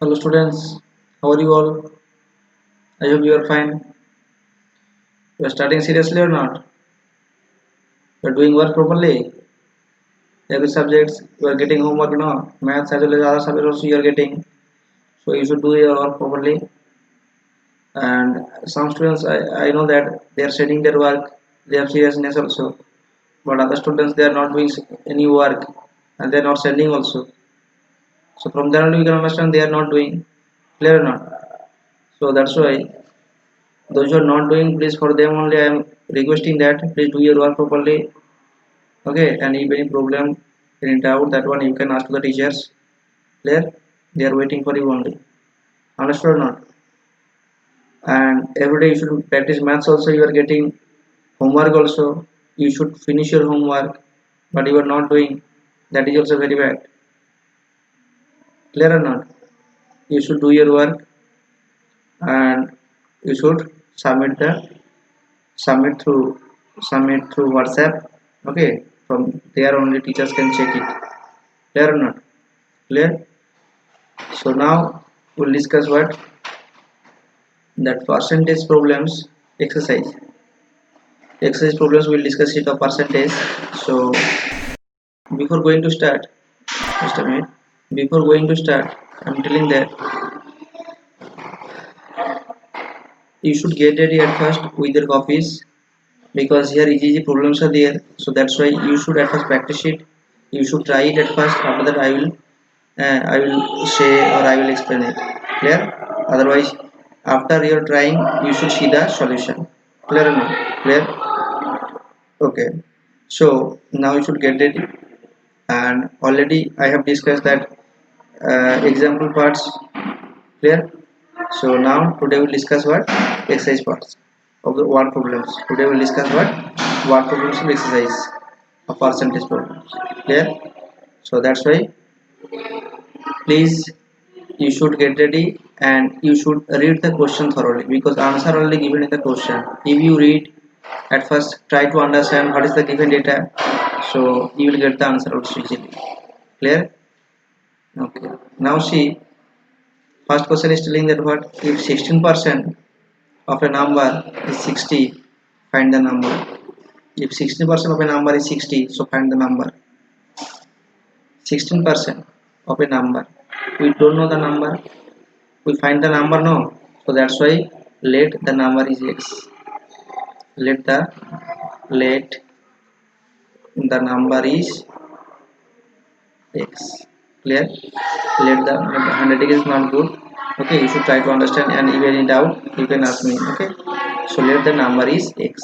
Hello students, how are you all? I hope you are fine. You are studying seriously or not? You are doing work properly. Every subjects you are getting homework now. Maths as well as other subjects also you are getting. So you should do your work properly. And some students I know that they are studying their work. They have seriousness also. But other students they are not doing any work and they are not studying also. So from there only we can understand they are not doing. Clear or not? So that's why those who are not doing, please for them only I am requesting that please do your work properly. Okay, and if any problem, any doubt, that one you can ask to the teachers. Clear? They are waiting for you only. Understood or not? And every day you should practice maths also. You are getting homework also. You should finish your homework, but you are not doing. That is also very bad. Clear or not? You should do your work and you should submit through WhatsApp. Okay, from there only teachers can check it. Clear or not? Clear? So now we'll discuss what that percentage problems exercise problems. We'll discuss it of percentage. So before going to start, just a minute, before going to start, I'm telling that you should get ready at first with your copies, because here easy problems are there, so that's why you should at first practice it. You should try it at first. After that I will say or I will explain it. Clear? Otherwise, after you're trying, you should see the solution. Clear or not? Clear? Okay. So now you should get ready. And already I have discussed that example parts. Clear? So now today we'll discuss what exercise parts of the word problems. Today we'll discuss what word problems of exercise of percentage problems. Clear? So that's why please you should get ready and you should read the question thoroughly, because answer only given in the question. If you read at first, try to understand what is the given data, so you will get the answer also easily. Clear? Okay. Now see, first question is telling that what if 16% of a number is 60, find the number. If 16% of a number is 60, so find the number. 16% of a number, we don't know the number, we find the number no. So that's why let the number is x. Let the number is x. Clear? Let the handwriting is not good. Okay, you should try to understand, and if any doubt you can ask me. Okay, so let the number is x.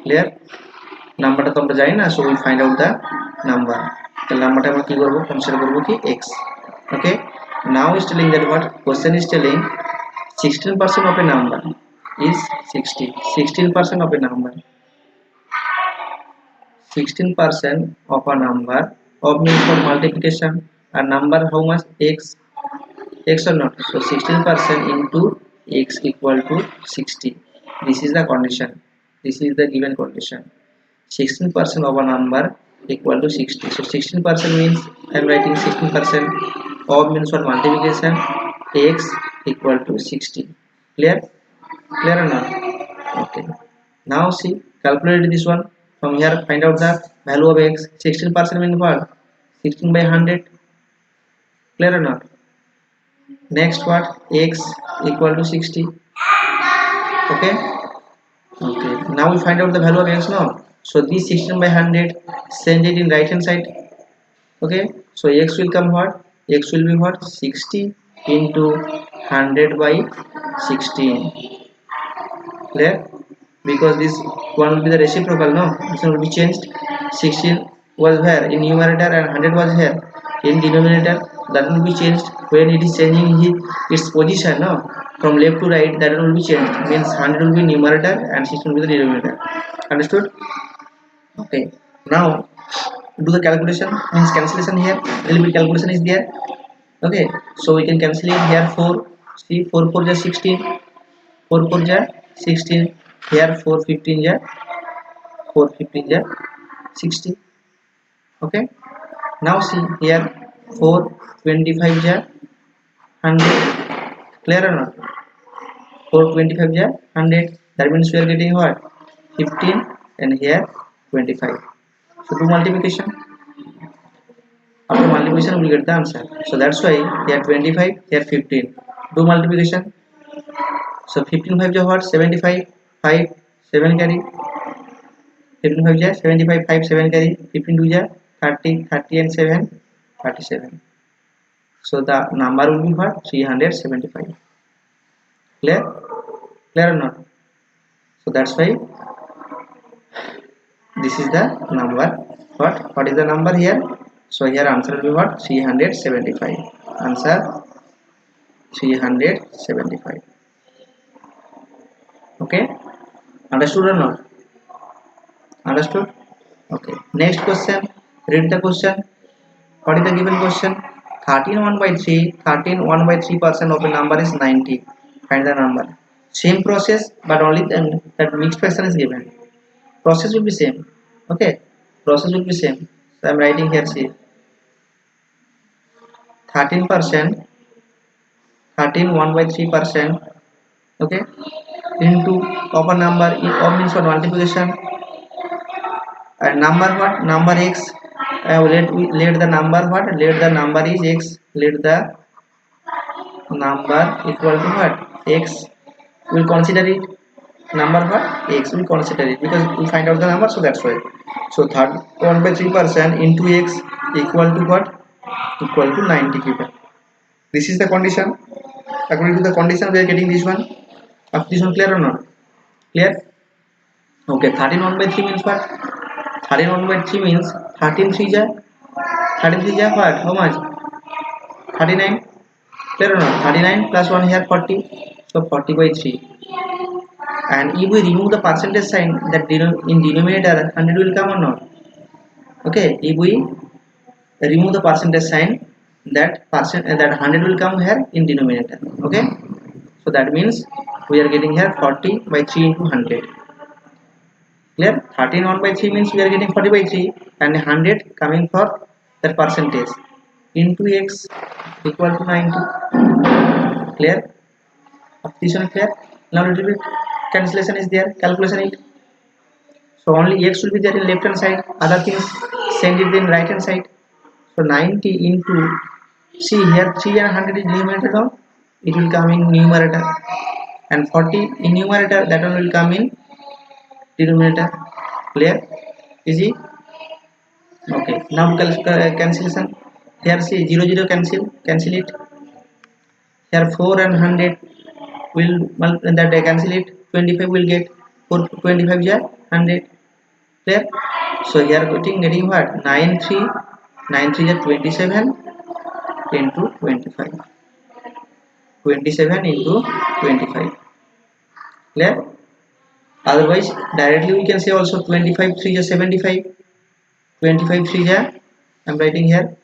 Clear? নাম্বারটা তো আমরা জানি না, so we find out the number. তাহলে নাম্বারটা আমরা কি করব, কনসিডার করব কি x. Okay, now is telling that what question is telling 16% of a number is 60. 16% of a number, 16% of a number, of means for multiplication, a number how much x or not. So 16% into x equal to 60. This is the condition, this is the given condition. 16% of a number equal to 60. So 16% means I am writing 16% of means for multiplication, x equal to 60. Clear? Clear or not? Okay. Now see, calculate this one. From here find out the value of x. 16% means what? 16 by 100. Clear or not? Next what? X equal to 60. Okay. Okay. Now we find out the value of x now. So this 16 by 100, send it in right hand side. Okay. So x will come what? X will be what? 60 into 100 by 16. Clear? Because this one will be the reciprocal, no? This one will be changed. 16 was here in numerator and 100 was here in denominator. That will be changed when it is changing its position, no? From left to right, that will be changed. Means 100 will be numerator and 16 will be the denominator. Understood? Okay. Now do the calculation, means cancellation here. Little bit calculation is there. Okay. So we can cancel it here. 4. See, 4 4 just 16. 4 4 ja 16. Here 4 15 ja 4 15 ja 60. Okay. Now see here 4 25 ja 100. Clear or not? 425 is 100. That means we are getting what? 15 and here 25. So do multiplication. After multiplication we will get the answer. So that's why here 25, here 15. Do multiplication. So 15 5 is what? 75. 5 7 carry. 15 5 is 75. 5 7 carry. 15 2 is 30. 30 and 7 37. So the number will be what? 375. Clear? Clear or not? So that's why this is the number. What is the number here? So here answer will be what? 375. Answer 375. Okay, understood or not? Understood? Okay, next question. Read the question. What is the given question? 13 1 by 3, 13 1 by 3% of a number is 90. Find the number. Same process, but only then that mixed fraction is given. Process will be same. Okay, process will be same. So I'm writing here, see, 13%, 13 1 by 3%, okay, into of a number of means for multiplication, and number what? Number x. Let the number what? Let the number is x. Let the number equal to what? X. We'll consider it. Number what? X. We'll consider it because we find out the number, so that's why. So 1 by 3% into x equal to what? Equal to 90 given. This is the condition. According to the condition, we are getting this one. After this one, clear or not? Clear? Okay. 13 1 by 3 means what? 13 1 by 3 means 13 3 ja. 13 3 ja what? How much? 39. Clear or not? 39 plus 1 here 40. So 40 by 3. And if we remove the percentage sign, that in denominator 100 will come or not? Okay. If we remove the percentage sign, that 100 will come here in denominator. Okay. So that means we are getting here 40 by 3 into 100. Clear? 13 1 by 3 means we are getting 40 by 3 and 100 coming for that percentage into x equal to 90. Clear? This one clear? Now little bit cancellation is there, calculation it. So only x will be there in left hand side, other things send it in right hand side. So 90 into, see here 3 and 100 is numerator now, it will come in numerator, and 40 in numerator, that one will come in denominator. Clear? Easy? Okay. Now cancellation. Here see 0 0 cancel it. Here 4 and 100 will that cancel it. 25 will get 4 25 is 100. Clear? So here getting what? 9 3 9 3 is 27 into 25. 27 into 25. Clear? Otherwise directly we can say also 25 3 is 75. 25 3 is I'm writing here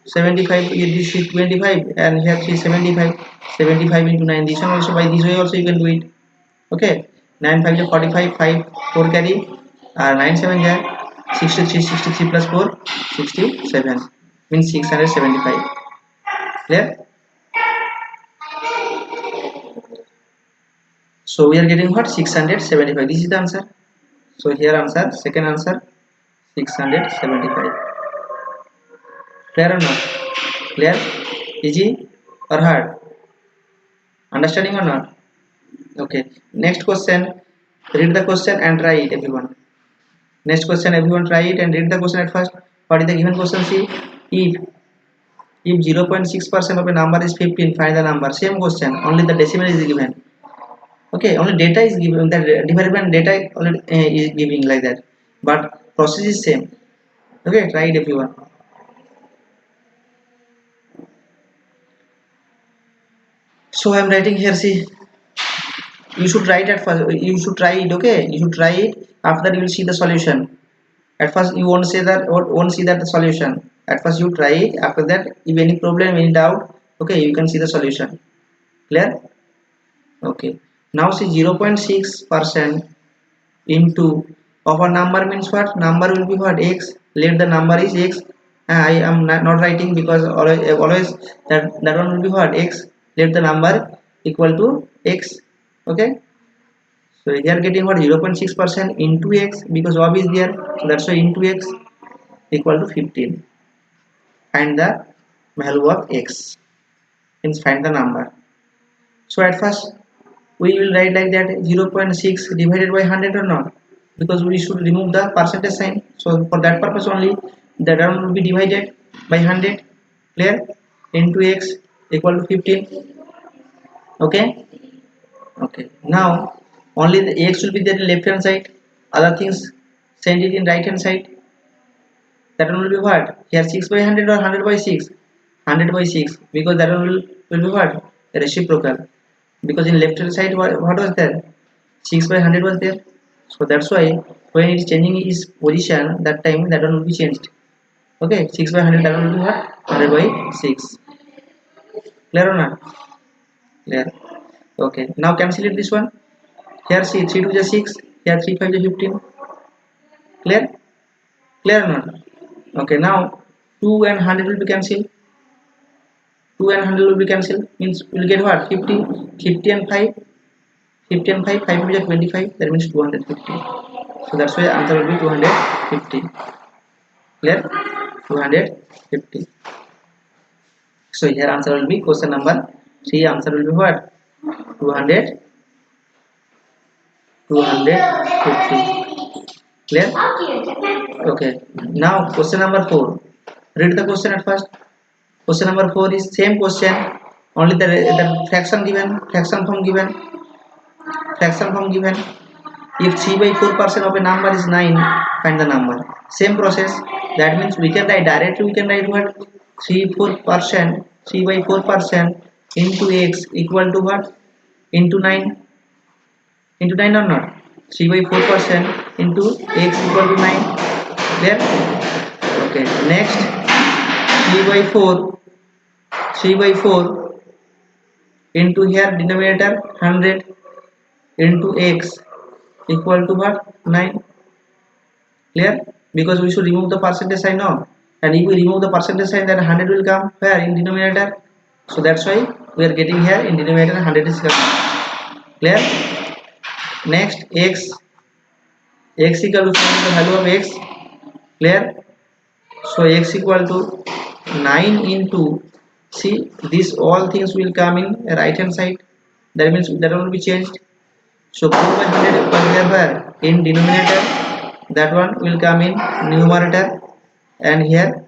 75, this is 25 and here 3 75. 75 into 9, this one also, by this way also you can do it. Okay, 9 5 is 45, 5 4 carry, 9 7 is 63, 63 plus 4 67 means 675. Clear? So we are getting what? 675. This is the answer. So here answer, second answer 675. Clear or not? Clear? Easy or hard? Understanding or not? Okay. Next question. Read the question and try it, everyone. Next question, everyone try it and read the question at first. What is the given question? See, if 0.6% of a number is 15, find the number. Same question, only the decimal is given. Okay, only data is given. The different data only is giving like that, but process is same. Okay, try it, everyone. So I am writing here. See, you should write at first. You should try it. Okay, you should try it. After that, you will see the solution. At first you won't say that, or won't see that the solution. At first you try it. After that, if any problem, any doubt, okay, you can see the solution. Clear? Okay. Now see 0.6% into of a number means what? Number will be what? X. Let the number is x. I am not writing because always that one will be what x. Let the number equal to x. Okay, so they are getting what 0.6% into x because ob is there, so that's why into x equal to 15. Find the value of x, means find the number. So at first we will write like that 0.6 divided by 100 or not, because we should remove the percentage sign. So for that purpose only the term will be divided by 100. Clear? Into x equal to 15. Okay, okay, now only the x will be there in left hand side, other things send it in right hand side. That one will be what here, 6 by 100 or 100 by 6? 100 by 6, because that one will be what, reciprocal, because in left hand side what was there, 6 by 100 was there. So that's why when it is changing its position, that time that one will be changed. Okay, 6 by 100, that one will be what, 100 by 6. Clear or not? Clear. Okay, now cancel it this one. Here see 3 to the 6, here 3 5 to 15. Clear? Clear or not? Okay, now 2 and 100 will be cancelled. 2 and 100 will be cancelled, means we will get what, 50. 50 and 5, 50 and 5, 5 will be 25, that means 250. So that's why answer will be 250. Clear? 250. So here answer will be question number 3. Answer will be what? 200, 250. Clear? Okay. Now question number 4. Read the question at first. Question number 4 is same question, only the fraction given, fraction form given. If 3 by 4% of a number is 9, find the number. Same process. That means we can write directly. We can write what, 3 by 4% into x equal to what, into 9, into 9 or not. 3 by 4% into x equal to 9. There. Okay. Next, 3 by 4, 3 by 4 into here denominator 100 into x equal to what, 9. Clear? Because we should remove the percentage sign now, and if we remove the percentage sign, then 100 will come where, in denominator. So that's why we are getting here in denominator 100 is coming. Clear? Next, x equal to find the value of x. Clear? So x equal to 9 into, see, this all things will come in right hand side, that means that will be changed. So 4 by 100 will come here where, in denominator, that one will come in numerator, and here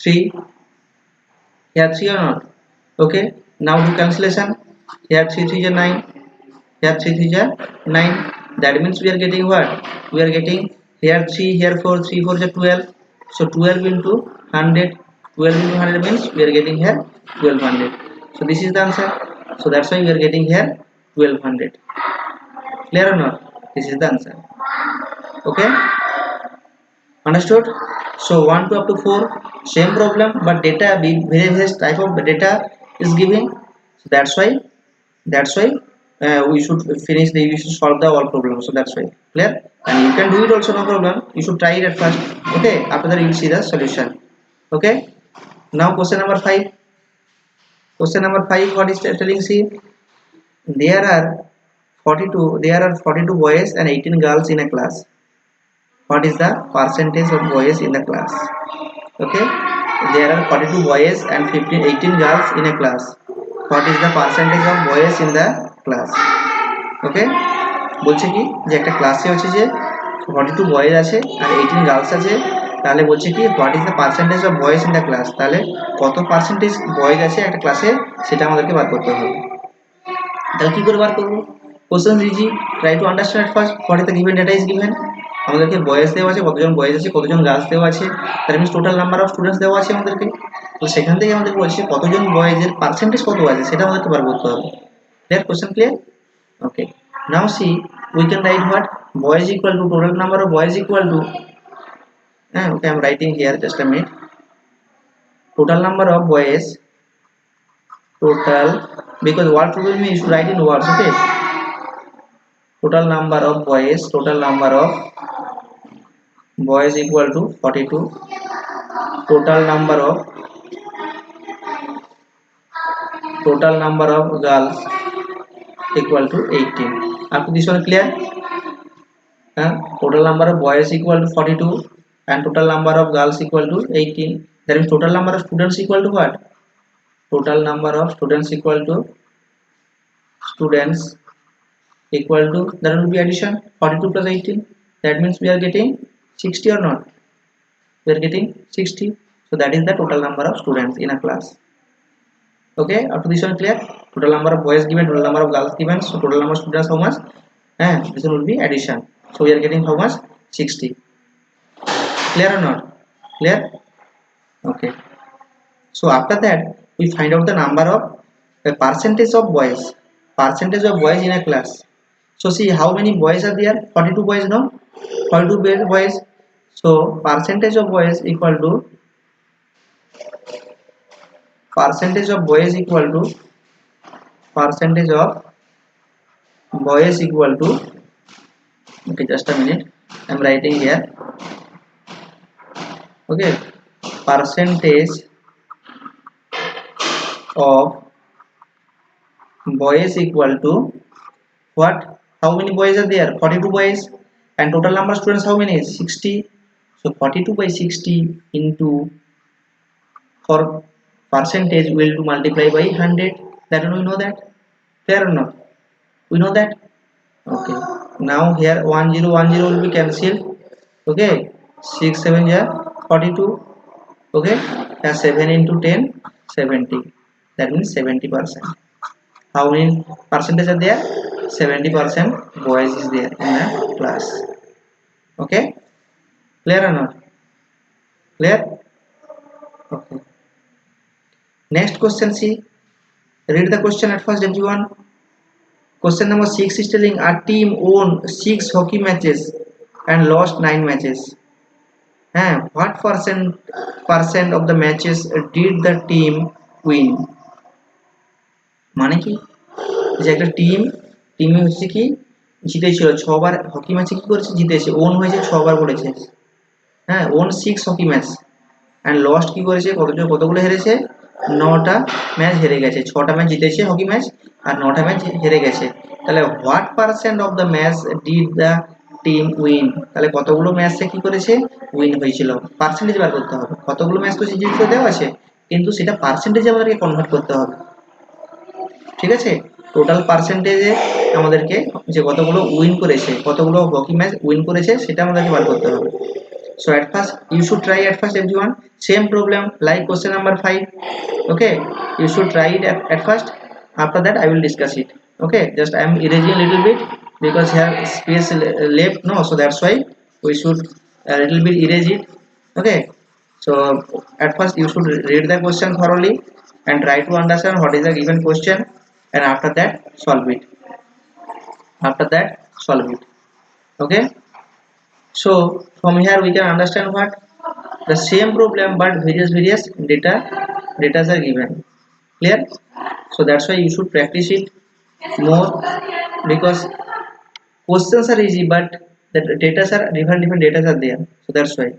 3, here 3 or not. Okay, now do cancellation. Here 3 3 is 9, here 3 3 is 9. That means we are getting what, we are getting here 3, here 4, 3 4 is 12. So 12 into 100, 12 into 100 means we are getting here 1200. So this is the answer. So that's why we are getting here 1200. Clear or not? This is the answer. Okay, understood? So 1 to up to 4, same problem, but data, various type of data is given. So that's why we should finish the, we should solve the all problems. So that's why. Clear? And you can do it also, no problem. You should try it at first. Okay, after that you will see the solution. Okay, now question number 5. Question number 5, what is telling? See, there are 42 boys and 18 girls in a class. What is the percentage of boys in the class? Okay, there are 42 boys and 18 girls in a class. What is the percentage of boys in the class? Okay, বলছে কি যে একটা ক্লাসে হচ্ছে যে 42 boys আছে আর 18 girls আছে, তাহলে বলছে কি what is the percentage of boys in the class, তাহলে কত পার্সেন্টেজ বয়েজ আছে একটা ক্লাসে সেটা আমাদেরকে বার করতে হবে। তাহলে কি করে বার করবো? Question easy, try to understand first what is the given data is given. আমাদেরকে বয়েজ দেওয়া আছে, কতজন বয়েজ আছে, কতজন গার্লস দেওয়া আছে, that means total number of students দেওয়া আছে আমাদেরকে। তো সেখান থেকে আমাদের বলছে কতজন বয়েজের পার্সেন্টেজ কত আছে সেটা আমাদেরকে বার করতে হবে। Clear? Question clear? Okay, now see, we can write what, boys equal to total number of boys equal to, okay, I'm writing here, just a minute. Total number of boys, total, because what will mean you should write in words. Okay, total number of boys equal to 42, total number of girls equal to 18. Up to this one clear? Total number of boys equal to 42 and total number of girls equal to 18. That means total number of students equal to what? Total number of students equal to that will be addition 42 plus 18. That means we are getting 60 or not? We are getting 60. So that is the total number of students in a class. Okay, up to this one clear? Total number of boys given, total number of girls given, so total number of students how much? This one will be addition. So we are getting how much? 60. Clear or not? Clear? Okay. So after that we find out the number of the percentage of boys in a class. So see how many boys are there? 42 boys, no? 42 boys. So percentage of boys equal to percentage of boys equal to okay, just a minute, I'm writing here. Okay, percentage of boys equal to what? How many boys are there? 42 boys. And total number of students how many? 60. So 42 by 60 into, for percentage we will to multiply by 100. That one we know that. Fair or not? We know that. Okay. Now here 1010 will be cancelled. Okay. 6 7 yeah 42. Okay. 7 into 10 70. That means 70%. How many percentage are there? 70% boys is there in the class. Okay, clear or not? Clear? Okay. Next question, see, read the question at first everyone. Question number 6 is telling a team won 6 hockey matches and lost 9 matches. What percent of the matches did the team win? মানে কি, যে একটা টিমে হচ্ছে কি জিতেছিল 6 বার hockey ম্যাচে, কি করেছে? জিতেছে। ওন হয়েছে 6 বার করেছে। Won 6 hockey match and lost কি করেছে? কতগুলো হেরেছে? 9টা ম্যাচ হেরে গেছে। 6টা ম্যাচ জিতেছে হকি ম্যাচ আর 9টা ম্যাচ হেরে গেছে। তাহলে what percent of the match did the team win? তাহলে কতগুলো ম্যাচে কি করেছে? উইন হয়েছিল। পার্সেন্টেজ বার করতে হবে। কতগুলো ম্যাচ তো জিতেছে দেওয়া আছে, কিন্তু সেটা পার্সেন্টেজে আমাদেরকে কনভার্ট করতে হবে। ঠিক আছে, টোটাল পার্সেন্টেজে আমাদেরকে যে কতগুলো উইন করেছে, কতগুলো হকি ম্যাচ উইন করেছে সেটা আমাদেরকে বার করতে হবে। So at first you should try at first everyone, same problem like question number 5. Okay, you should try it at first. After that I will discuss it. Okay, just I am erasing a little bit because here space left, no, so that's why we should a little bit erase it. Okay, so at first you should read the question thoroughly and try to understand what is the given question, and after that solve it. Okay, so from here we can understand what the same problem but various data are given. Clear? So that's why you should practice it more, because questions are easy but the data are different data are there. So that's why.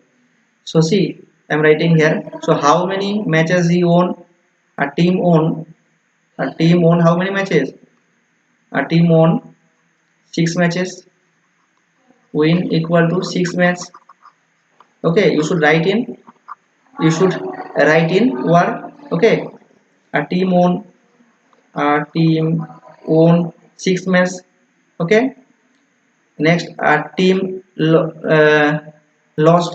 So see, I'm writing here. So how many matches he won? A team won how many matches? A team won 6 matches. Win equal to 6 match. Okay, you should write in word. Okay, a team won 6 match. Okay, next a team lost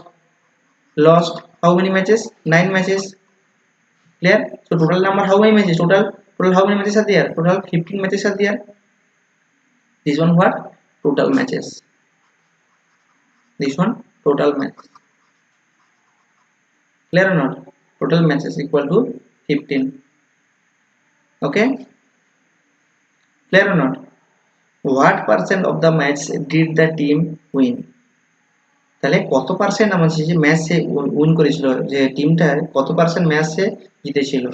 how many matches? 9 matches. Clear? So total number how many matches? Total how many matches are there? Total 15 matches are there. This one what? Total matches. This one total matches. Clear or not? Total matches equal to 15. Okay, clear or not? What percent of the match did the team win? তাহলে কত percent আমাদের যে ম্যাচে win করেছিল, যে টিমটা কত percent ম্যাচে জিতেছিল।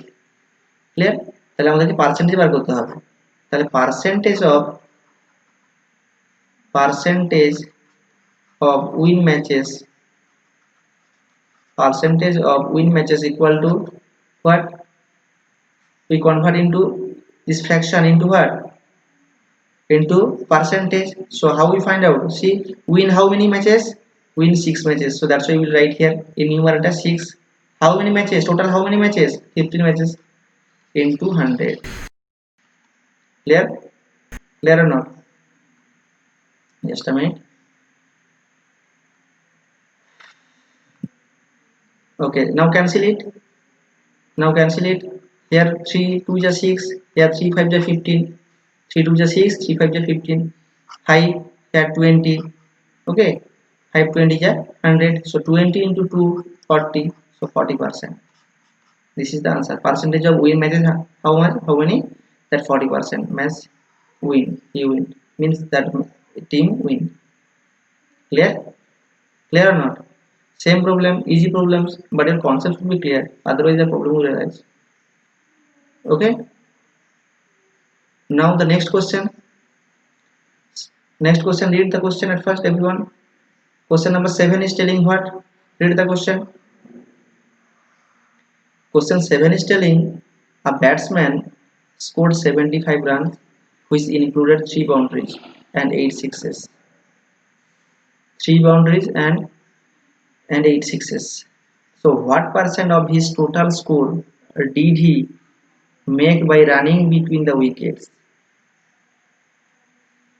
ক্লিয়ার? তাহলে আমাদেরকে পার্সেন্টেজ বার করতে হবে। তাহলে percentage of win matches percentage of win matches equal to what? We convert into this fraction into what? Into percentage. So how we find out? See, win how many matches? Win 6 matches. So that's why we will write here in numerator 6. How many matches? Total how many matches? 15 matches into 100. Clear? Clear or not? Just a minute. Okay, now cancel it. Now cancel it. Here 3 2 is 6. Here 3 5 is 15. 3 2 is 6. 3 5 is 15. 5 here 20. Okay, 5 20 is 100. So 20 into 2 40. So 40%. This is the answer. Percentage of win matches how much? How many? That 40% match win. You win means that team win. Clear? Clear or not? Same problem, easy problems, but your concept will be clear. Otherwise, the problem will arise. Okay. Now the next question. Next question. Read the question at first, everyone. Question number 7 is telling what? Read the question. Question 7 is telling a batsman scored 75 runs, which included 3 boundaries and 8 sixes. 3 boundaries and 8 sixes. So, what percent of his total score did he make by running between the wickets?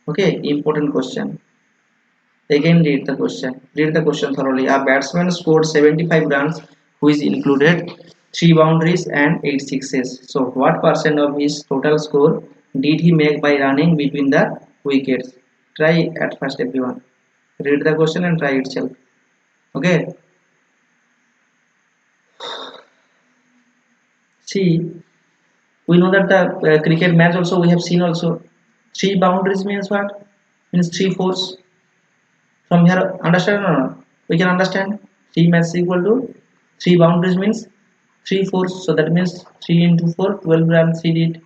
Okay, important question. Again, read the question. Read the question thoroughly. A batsman scored 75 runs, which included 3 boundaries and 8 sixes. So, what percent of his total score did he make by running between the wickets? Try at first, everyone. Read the question and try itself. Okay. See, we know that the cricket match also we have seen also. 3 boundaries means what? Means 3 fours. From here, understand or not? We can understand 3 matches equal to 3 boundaries means 3 fours. So that means 3 into 4, 12 runs he did.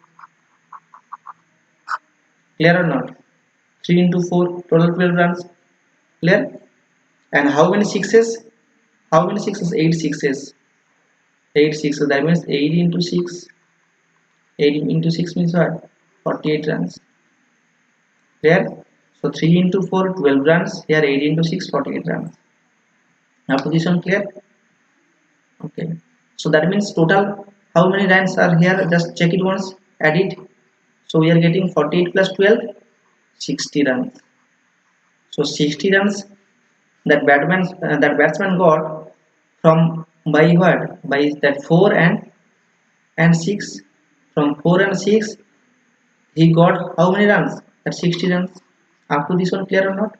Clear or not? 3 into 4, total 12 runs. Clear? And how many sixes? How many sixes? 8 sixes. 8 sixes. That means 8 into 6. 8 into 6 means what? 48 runs. Clear? So 3 into 4, 12 runs. Here 8 into 6, 48 runs. Now position clear? Okay. So that means total how many runs are here? Just check it once. Add it. So we are getting 48 plus 12, 60 runs. So 60 runs that batsman got from by what? By that 4 and 6. From 4 and 6 he got how many runs? That 60 runs. Up to this one clear or not?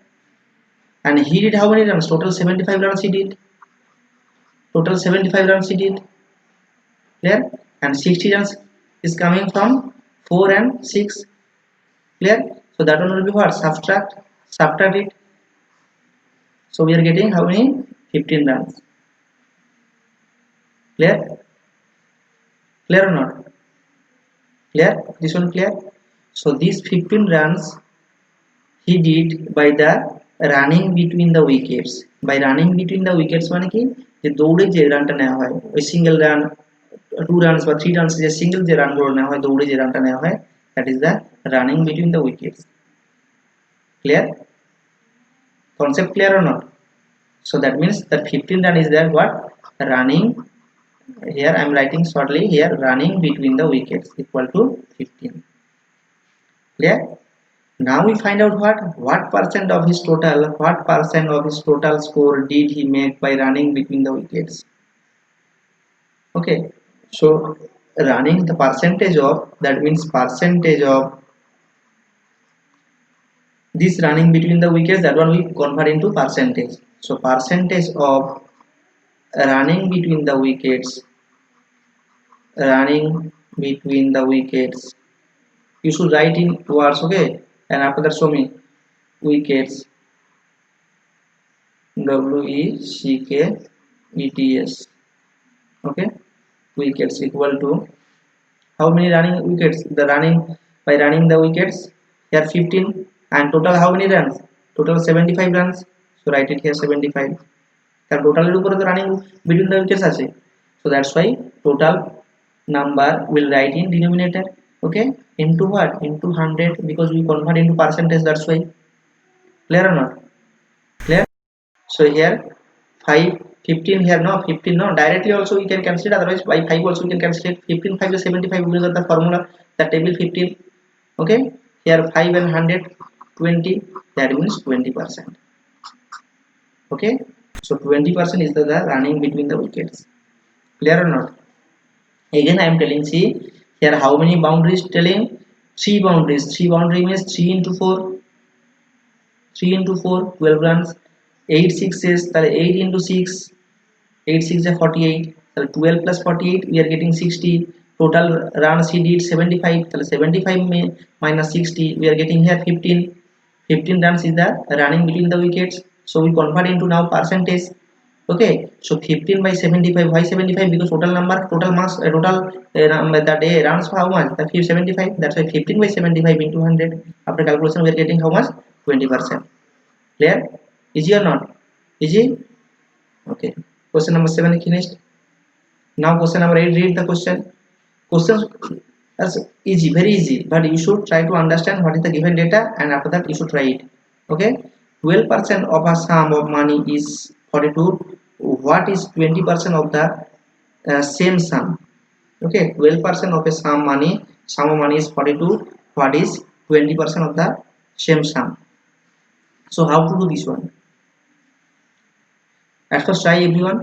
And he did how many runs? Total 75 runs he did. Total 75 runs he did. Clear? And 60 runs is coming from 4 and 6. Clear? So that one will be what? Subtract it. So we are getting how many? 15 runs. Clear? Clear or not? Clear? This one clear? So these 15 runs he did by the running between the wickets. By running between the wickets মানে কি যে দৌড়ে যে রানটা নেওয়া হয় ওই single run 2 runs বা 3 runs যে সিঙ্গেল যে রানগুলো নেওয়া হয় দৌড়ে যে রানটা নেওয়া হয় that is the running between the wickets. Clear? Concept clear or not? So that means that 15 run is there what? Running. Here I am writing shortly here running between the wickets equal to 15. Clear? Now we find out what percent of his total score did he make by running between the wickets. Okay, so running the percentage of, that means percentage of this running between the wickets, that one we convert into percentage. So percentage of running between the wickets, you should write in words. Okay, and after that show me wickets, wickets. Okay, wickets equal to how many running wickets? The running by running the wickets here 15, and total how many runs? Total 75 runs. So write it here 75. কারণ টোটালের উপরে তো running between the wickets আছে, so that's why total number will write in denominator, okay, into what, into 100, because we convert into percentage, that's why. Clear or not? Clear? So here 5 15 here, no 15, no, directly also we can cancel it, otherwise by 5 also we can cancel it. 15 5 is 75 because of the formula, the table 15. Okay, here 5 and 100 20, that means 20%. Okay, so 20% is the running between the wickets. Clear or not? Again I am telling, see here how many boundaries telling, 3 boundaries. 3 boundary means 3 into 4, 3 into 4 12 runs, 8 6s, that 8 into 6, 8 6 is 48, so 12 plus 48 we are getting 60. Total runs he did 75, so 75 minus 60 we are getting here 15. 15 runs is the running between the wickets, so we convert into now percentage. Okay, so 15 by 75, why 75? Because total number, total mass, total the day runs for how much, the 75, that's why 15 by 75 into 100. After calculation we are getting how much, 20%. Clear? Easy or not? Easy? Okay, question number 7 finished. Now question number 8, read the question. Questions as easy, very easy, but you should try to understand what is the given data, and after that you should try it. Okay, 12% of a sum of money is 42. What is 20% of the same sum? Okay, 12% of a sum of money is 42. What is 20% of the same sum? So how to do this one? At first try everyone,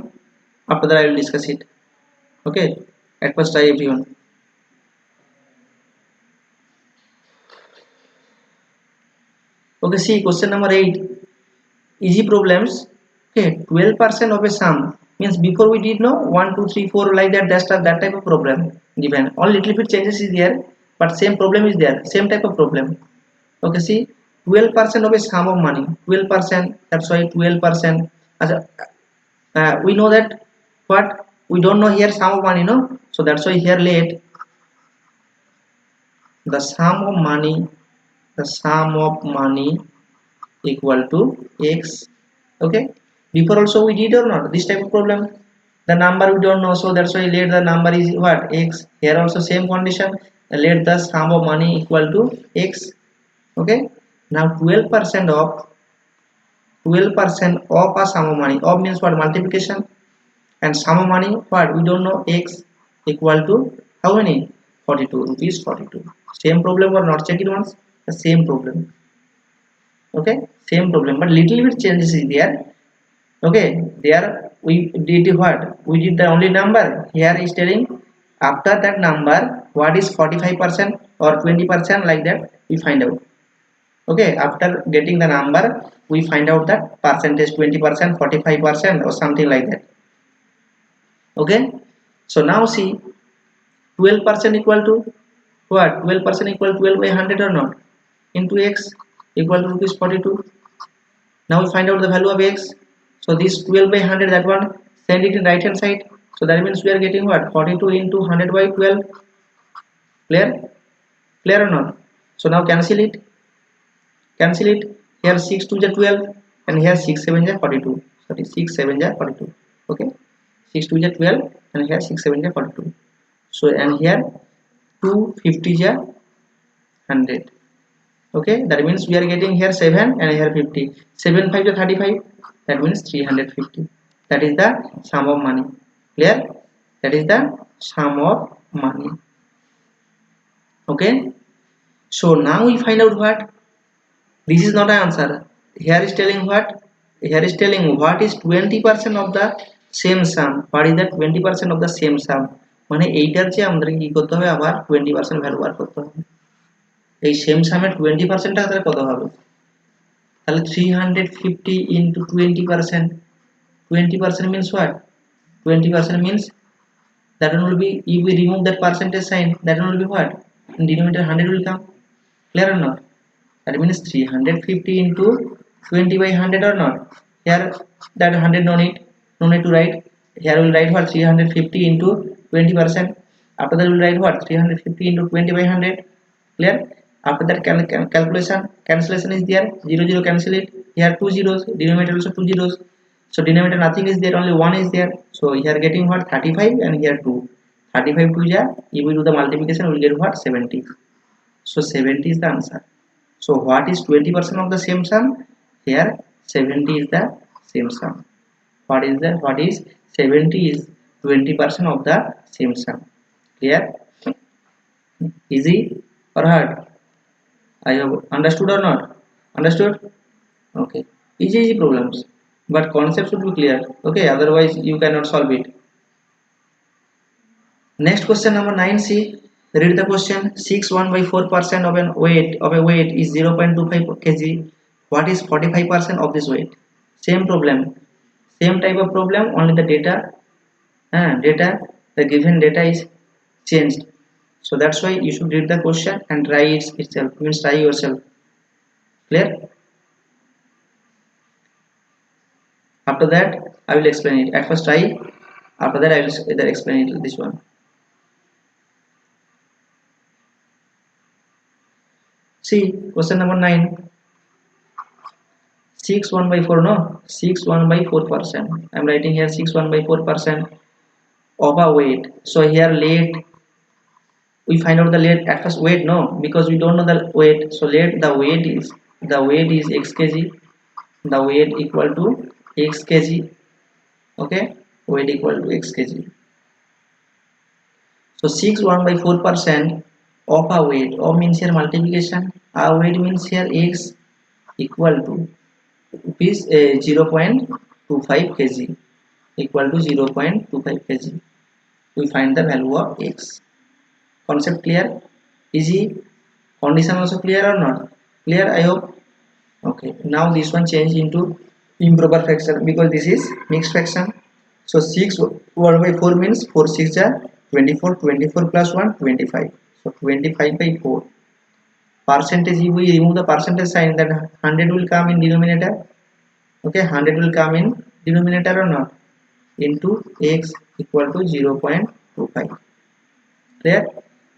after that I will discuss it. Okay, at first try everyone. Okay, see question number 8, easy problems. Okay, 12% of a sum means before we did no 1 2 3 4 like that, that's that type of problem given. All little bit changes is there, but same problem is there, same type of problem. Okay, see 12% of a sum of money, 12%, that's why 12%. We know that what, we don't know here sum of money, no, so that's why here let the sum of money, the sum of money equal to x. Okay, before also we did or not this type of problem, the number we don't know, so that's why let the number is what, x. Here also same condition, let the sum of money equal to x. Okay, now 12% of 12% of a sum of money, of means what, multiplication, and sum of money what, we don't know, x equal to how many, 42 rupees 42. Same problem or not, check it once, the same problem. Okay, same problem, but little bit changes is there. Okay, there we did what, we did the only number, here is telling after that number what is 45% or 20% like that we find out. Okay, after getting the number we find out that percentage, 20% 45% or something like that. Okay, so now see 12% equal to what, 12% equal to 12 by 100 or not, into x equal to rupees 42. Now we find out the value of x. So this 12 by 100, that one send it in right hand side. So that means we are getting what, 42 into 100 by 12. Clear? Clear or not? So now cancel it. Cancel it. Here 6 2 is 12 and here 6 7 is 42. Sorry, 6 7 is 42. Okay, 6 2 is 12 and here 6 7 is 42. So and here 250 is 100. Okay, that means we are getting here 7 and here 50. 7 5 is 35, that means 350. That is the sum of money. Clear? That is the sum of money. Okay, so now we find out what, this is not an answer, here is telling what, here is telling what is 20% of the same sum. What is that 20% of the same sum? মানে এইটার যে আমাদের কি করতে হবে, আবার 20% value বার করতে হবে। এই সেম সামের 20% টা তাহলে কত হবে, তাহলে 350 into 20%. 20% means what, 20% means that one will be, if we remove that percentage sign, that one will be what, in denominator 100 will come. Clear or not? That means 350 into 20 by 100 or not. Here that 100 no need to write. Here we will write what, 350 into 20%. After that we will write what, 350 into 20 by 100. Clear? After that cancellation is there, 0 0 cancel it. Here 2 zeros, denominator also 2 zeros. So denominator nothing is there, only 1 is there. So here getting what, 35 and here 2. 35 to ja, if we do the multiplication we will get what, 70. So 70 is the answer. So what is 20% of the same sum? Here 70 is the same sum. What is 70 is 20% of the same sum. Clear? Easy or hard? I have understood or not? Understood? Okay. Easy problems. But concept should be clear. Okay, otherwise you cannot solve it. Next question number 9c. Read the question. 6 1 by 4% of a weight is 0.25 kg. What is 45% of this weight? Same problem. Same type of problem, only the the given data is changed. So that's why you should read the question and try it itself. Means try yourself. Clear? After that I will explain it. At first try. After that I will explain it, this one. See question number 9. 6 1 by 4, no, 6 1 by 4%. I'm writing here 6 1 by 4% of a weight. So here let we find out the let at first weight, no, because we don't know the weight. So let the weight is x kg, the weight equal to x kg. Okay, weight equal to x kg. So 6 1 by 4% of a weight, of means here multiplication, our weight means here x equal to is 0.25 kg, equal to 0.25 kg. We find the value of x. Concept clear? Easy? Condition also clear or not? Clear, I hope. Okay, now this one change into improper fraction because this is mixed fraction. So 6 1 by 4 means 4 6 are 24, 24 plus 1 25. So 25 by 4. Percentage, if we remove the percentage sign, then 100 will come in denominator. Okay, 100 will come in denominator or not, into x equal to 0.25. Clear?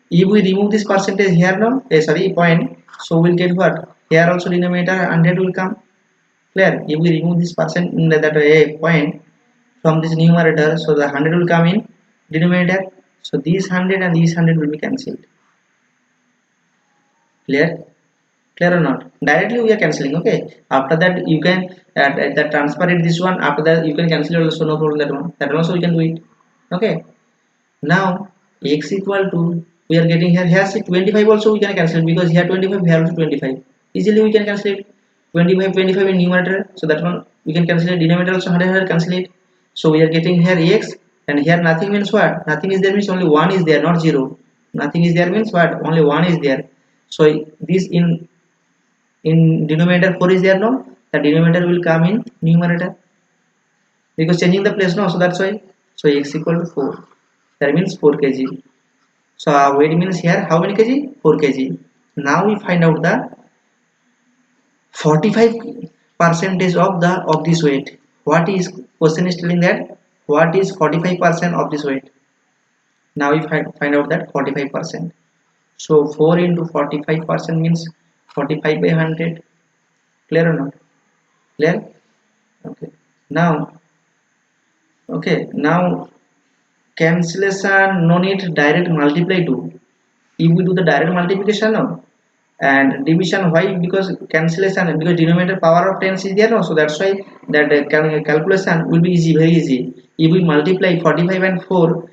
If we remove this percentage here now, sorry, point, so we'll get what? Here also denominator 100 will come. Clear? If we remove this percent that point from this numerator, so the 100 will come in denominator. So these 100 and these 100 will be cancelled. Clear? Clear or not? Directly we are cancelling. Okay. After that you can transfer it this one. After that you can cancel it also, no problem, that one. That also we can do it. Okay. Now x equal to, we are getting here see 25 also we can cancel because here 25, here also 25. Easily we can cancel it. 25 25 in numerator, so that one we can cancel it. Denominator also 100 cancel it. So we are getting here x, and here nothing means what? Nothing is there means only 1 is there, not 0. Nothing is there means what? Only 1 is there. So this in denominator 4 is there, no, the denominator will come in numerator because changing the place, no, so that's why. So x equal to 4, that means 4 kg. So our weight means here how many kg? 4 kg. Now we find out the 45 percentage of this weight. What is question is telling that what is 45% of this weight? Now we find out that 45%. So 4 into 45% means 45 by 100. Clear or not? Clear? Okay. Now, now cancellation, no need direct multiply to. If we do the direct multiplication now and division, why? Because cancellation, because denominator power of 10 is there now, so that's why that calculation will be easy, very easy. If we multiply 45 and 4,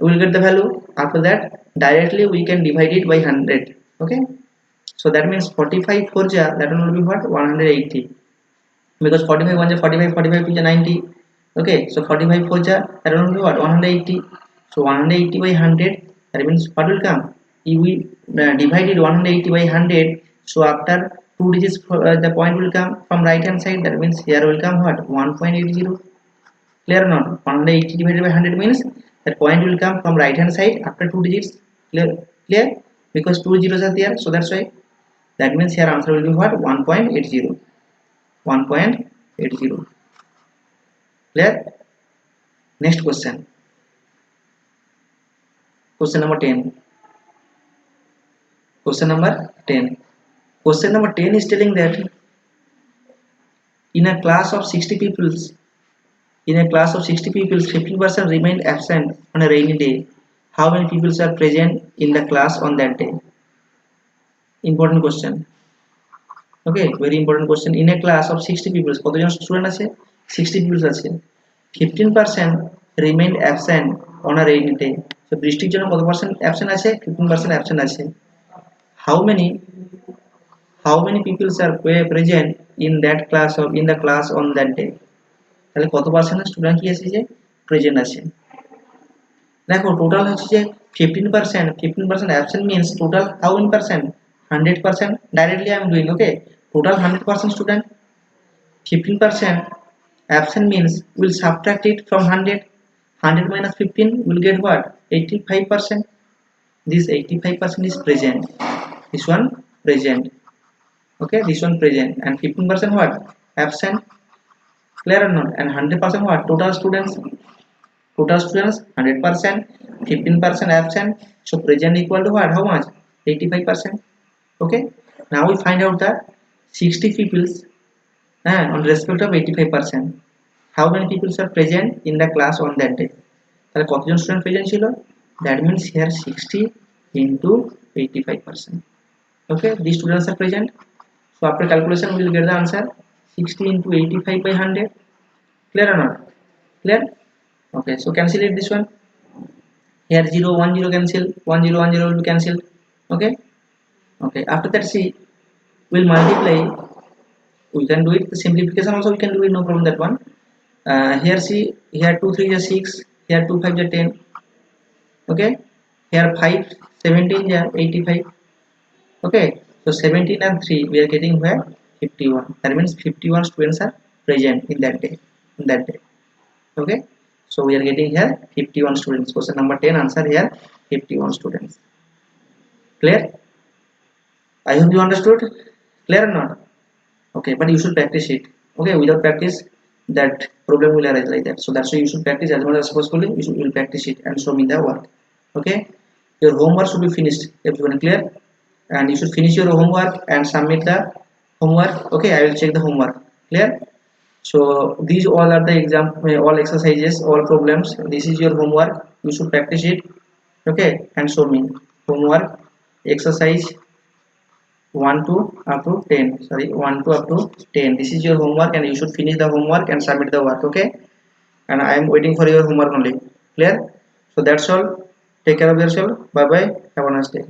we will get the value. After that directly we can divide it by 100. Okay, so that means 45 4 ja, that one will be what, 180, because 45 1 ja 45, 45 2 ja 90. Okay, so 45 4 ja, that one will be what, 180. So 180 by 100, that means what will come, if we divided 180 by 100, so after 2 digits the point will come from right hand side, that means here will come what, 1.80. Clear or not? 180 divided by 100 means that point will come from right hand side after 2 digits. Clear? Because 2 zeros are there, so that's why. That means here answer will be what, 1.80. 1.80. Clear? Next question. Question number 10. Question number 10. Question number 10 is telling that in a class of 60 people, In a class of 60 people, 15% remained absent on a rainy day. How many people are present in the class on that day? Important question. Okay, very important question. In a class of 60 people, কতজন student আছে? 60 people আছে। 15% remained absent on a rainy day. So বৃষ্টির জন্য কত percent absent আছে? 15% absent আছে। How many people are present in that class or in the class on that day? তাহলে কত পার্সেন্ট স্টুডেন্ট কি আছে যে প্রেজেন্ট আছে? দেখো টোটাল হচ্ছে যে 15% absent means total how many percent? 100%. Directly I am doing, okay, total 100% student. 15% absent means we'll subtract it from 100. 100 minus 15 will get what? 85%. This 85% is present. This one present. Okay, this one present. And 15% what? Absent. Clear or not? And 100% what? Total students. 100%. 15% absent. So present equal to what? How much? 85%. Okay, now we find out that 60 people on respect of 85%. How many people are present in the class on that day? তাহলে কতজন student present ছিল? That means here 60 into 85%. Okay, these students are present. So after calculation we will get the answer 60 into 85 by 100. Clear or not? Clear? Okay, so cancel it this one. Here 0 1 0 cancel, 1 0 1 0 will be cancelled. Okay, okay, after that see we'll multiply. We can do it, the simplification also we can do it, no problem that one. Here see, here 2 3 is 6, here 2 5 is 10. Okay, here 5 17 is 85. Okay, so 17 and 3 we are getting where? 51. That means 51 students are present in that day, okay, so we are getting here 51 students. Question number 10 answer here 51 students. Clear? I hope you understood. Clear or not? Okay, but you should practice it. Okay, without practice that problem will arise like that. So that's why you should practice as much as possible. You will practice it and show me the work. Okay, your homework should be finished, everyone. Clear? And you should finish your homework and submit the homework. Okay, I will check the homework. Clear? So these all are the exam, all exercises, all problems. This is your homework. You should practice it. Okay, and show me homework exercise 1 to up to 10. Sorry, 1 to up to 10. This is your homework and you should finish the homework and submit the work. Okay, and I am waiting for your homework only. Clear? So that's all. Take care of yourself. Bye bye. Have a nice day.